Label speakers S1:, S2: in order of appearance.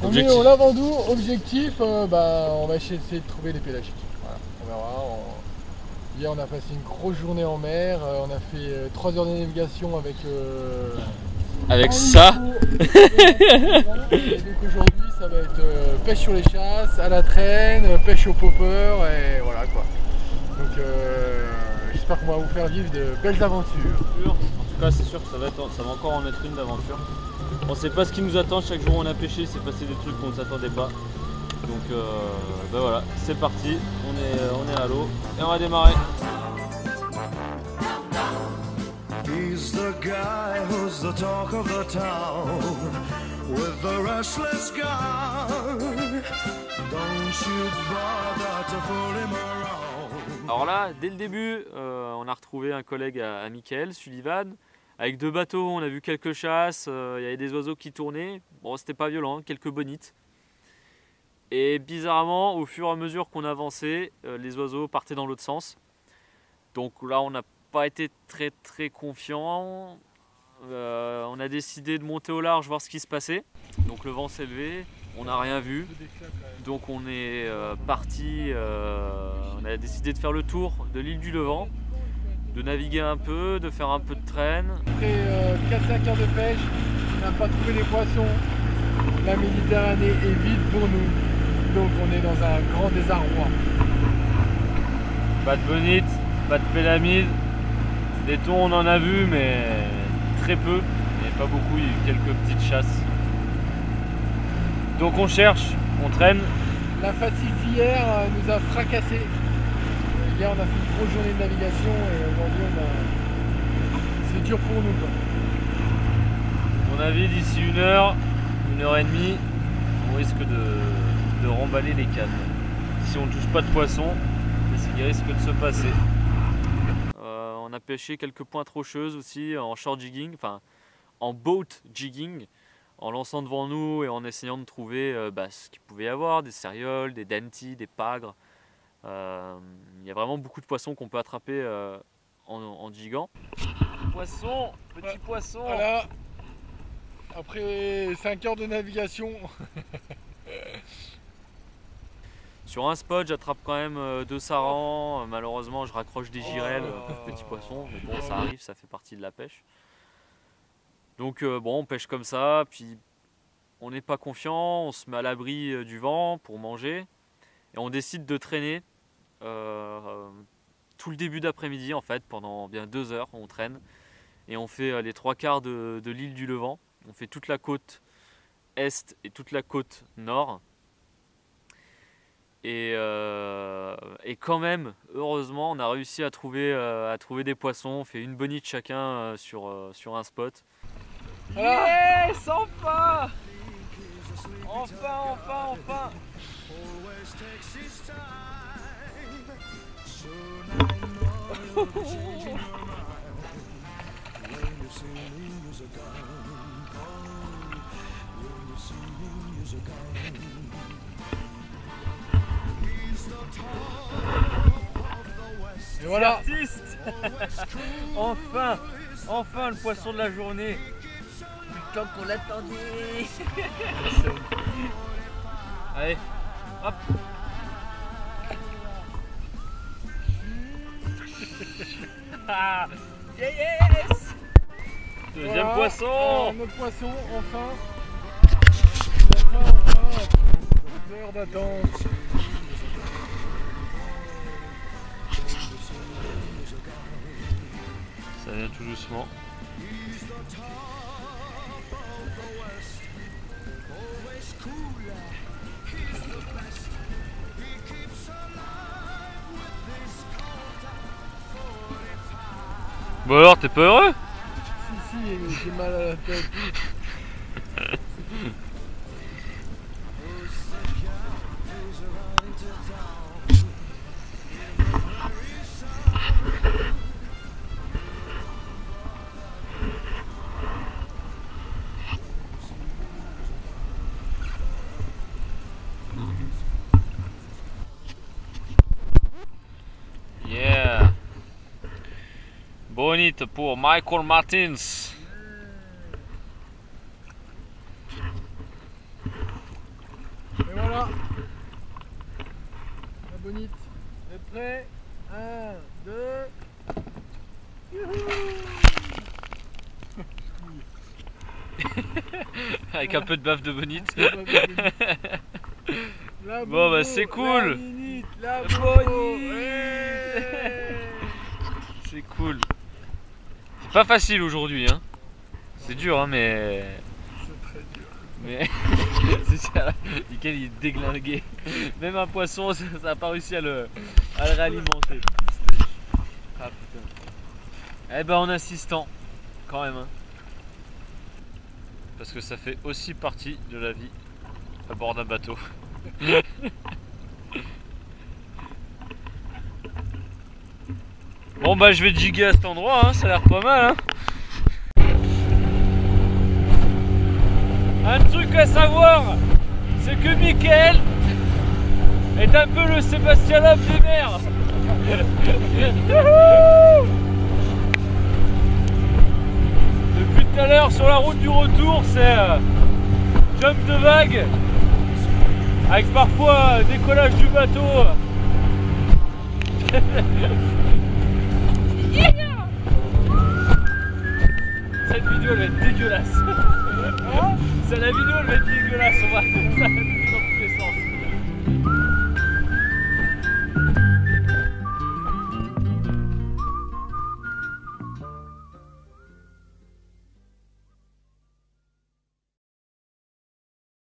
S1: On est au Lavandou, objectif, on va essayer de trouver des pélagiques. Voilà, on verra. Hier on a passé une grosse journée en mer, on a fait 3 heures de navigation avec
S2: ça.
S1: Et donc aujourd'hui ça va être pêche sur les chasses, à la traîne, pêche au popper et voilà quoi. Donc j'espère qu'on va vous faire vivre de belles aventures.
S2: En tout cas c'est sûr que ça va encore en être une d'aventure. On sait pas ce qui nous attend, chaque jour on a pêché, c'est passé des trucs qu'on ne s'attendait pas. Donc voilà, c'est parti, on est à l'eau et on va démarrer. He's the guy who's the talk of the town with the restless guy. Don't you bother to fool him around. Alors là, dès le début, on a retrouvé un collègue à Michael, Sullivan. Avec 2 bateaux, on a vu quelques chasses, il y avait des oiseaux qui tournaient. Bon, c'était pas violent, quelques bonites. Et bizarrement, au fur et à mesure qu'on avançait, les oiseaux partaient dans l'autre sens. Donc là, on n'a pas été très confiant. On a décidé de monter au large, voir ce qui se passait. Donc le vent s'est levé, on n'a rien vu. Donc on est parti, on a décidé de faire le tour de l'île du Levant, de naviguer un peu, de faire un peu de traîne.
S1: Après 4-5 heures de pêche, on n'a pas trouvé les poissons. La Méditerranée est vide pour nous, donc on est dans un grand désarroi.
S2: Pas de bonites, pas de pélamide, des thons on en a vu mais très peu, et pas beaucoup, il y a eu quelques petites chasses. Donc on cherche, on traîne.
S1: La fatigue d'hier nous a fracassés. Hier on a fait une grosse journée de navigation et aujourd'hui c'est dur pour nous quoi.
S2: À mon avis d'ici 1 heure et demie, on risque de remballer les cannes. Si on ne touche pas de poisson, c'est ce qui risque de se passer. On a pêché quelques pointes rocheuses aussi en short jigging, enfin en boat jigging, en lançant devant nous et en essayant de trouver ce qu'il pouvait y avoir, des cérioles, des dentis, des pagres. Il y a vraiment beaucoup de poissons qu'on peut attraper en jiggant. Poisson, petit poisson.
S1: Voilà. Après 5 heures de navigation.
S2: Sur un spot, j'attrape quand même 2 sarans. Malheureusement, je raccroche des girelles, petits poissons. Mais bon, ça arrive, ça fait partie de la pêche. Donc bon, on pêche comme ça, puis on n'est pas confiant, on se met à l'abri du vent pour manger. Et on décide de traîner tout le début d'après-midi en fait, pendant bien 2 heures, on traîne. Et on fait les 3/4 de l'île du Levant. On fait toute la côte est et toute la côte nord. Et quand même, heureusement, on a réussi à trouver des poissons. On fait une bonite chacun sur un spot.
S1: Voilà.
S2: Yes, enfin! Enfin!
S1: Et voilà.
S2: Artiste. Enfin le poisson de la journée. Du temps qu'on l'attendait. Allez, hop. Yes. Deuxième
S1: voilà.
S2: Poisson.
S1: Notre poisson, enfin. 2 heures d'attente.
S2: Ça vient tout doucement. Bon alors, t'es pas heureux?
S1: Si, j'ai mal à la tête.
S3: Bonite pour Michael Martins.
S1: Et voilà. La bonite. Vous êtes prêts? 1, 2.
S3: Avec un peu de baffe de bonite.
S1: La
S3: Bon bah c'est cool.
S1: La
S3: bonite. C'est cool. C'est pas facile aujourd'hui hein. C'est dur hein mais...
S1: C'est très dur.
S3: Mais c'est ça, Mickaël il est déglingué. Même un poisson ça a pas réussi à le réalimenter. Ah putain. Eh ben en assistant quand même hein. Parce que ça fait aussi partie de la vie à bord d'un bateau. Bon bah je vais jiguer à cet endroit hein, ça a l'air pas mal hein. Un truc à savoir, c'est que Mickaël est un peu le Sébastien Loeb des mers. Depuis tout à l'heure sur la route du retour, c'est jump de vague avec parfois décollage du bateau. Cette vidéo elle va être dégueulasse. La vidéo elle va être dégueulasse, on va...